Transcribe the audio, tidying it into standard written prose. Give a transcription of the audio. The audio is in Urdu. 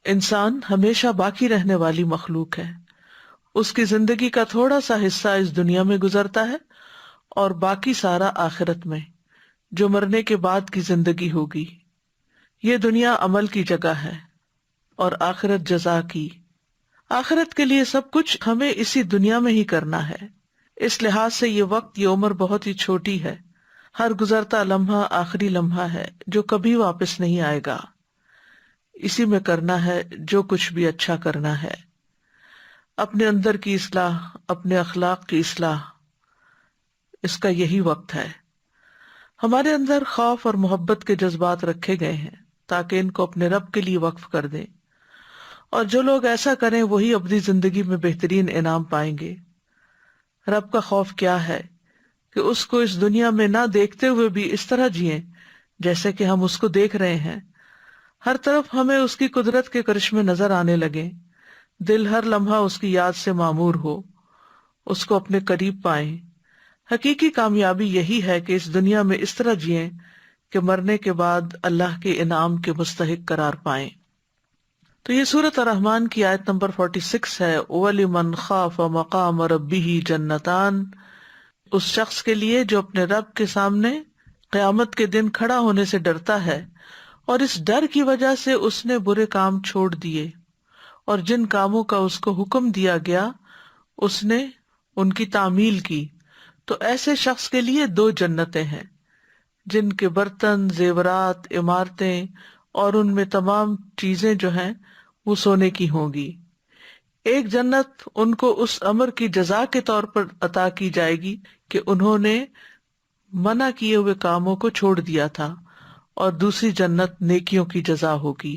انسان ہمیشہ باقی رہنے والی مخلوق ہے، اس کی زندگی کا تھوڑا سا حصہ اس دنیا میں گزرتا ہے اور باقی سارا آخرت میں، جو مرنے کے بعد کی زندگی ہوگی۔ یہ دنیا عمل کی جگہ ہے اور آخرت جزا کی۔ آخرت کے لیے سب کچھ ہمیں اسی دنیا میں ہی کرنا ہے، اس لحاظ سے یہ وقت، یہ عمر بہت ہی چھوٹی ہے۔ ہر گزرتا لمحہ آخری لمحہ ہے جو کبھی واپس نہیں آئے گا۔ اسی میں کرنا ہے جو کچھ بھی اچھا کرنا ہے، اپنے اندر کی اصلاح، اپنے اخلاق کی اصلاح، اس کا یہی وقت ہے۔ ہمارے اندر خوف اور محبت کے جذبات رکھے گئے ہیں تاکہ ان کو اپنے رب کے لیے وقف کر دیں، اور جو لوگ ایسا کریں وہی اپنی زندگی میں بہترین انعام پائیں گے۔ رب کا خوف کیا ہے کہ اس کو اس دنیا میں نہ دیکھتے ہوئے بھی اس طرح جئیں جیسے کہ ہم اس کو دیکھ رہے ہیں، ہر طرف ہمیں اس کی قدرت کے کرشمے نظر آنے لگیں، دل ہر لمحہ اس کی یاد سے معمور ہو، اس کو اپنے قریب پائیں۔ حقیقی کامیابی یہی ہے کہ اس دنیا میں اس طرح جئیں کہ مرنے کے بعد اللہ کے انعام کے مستحق قرار پائیں۔ تو یہ سورۃ الرحمن کی آیت نمبر 46 ہے، وَلِمَنْ خَافَ مَقَامَ رَبِّهِ جَنَّتَانِ، اس شخص کے لیے جو اپنے رب کے سامنے قیامت کے دن کھڑا ہونے سے ڈرتا ہے اور اس ڈر کی وجہ سے اس نے برے کام چھوڑ دیے اور جن کاموں کا اس کو حکم دیا گیا اس نے ان کی تعمیل کی، تو ایسے شخص کے لیے 2 جنتیں ہیں جن کے برتن، زیورات، عمارتیں اور ان میں تمام چیزیں جو ہیں وہ سونے کی ہوں گی۔ ایک جنت ان کو اس امر کی جزا کے طور پر عطا کی جائے گی کہ انہوں نے منع کیے ہوئے کاموں کو چھوڑ دیا تھا، اور دوسری جنت نیکیوں کی جزا ہوگی۔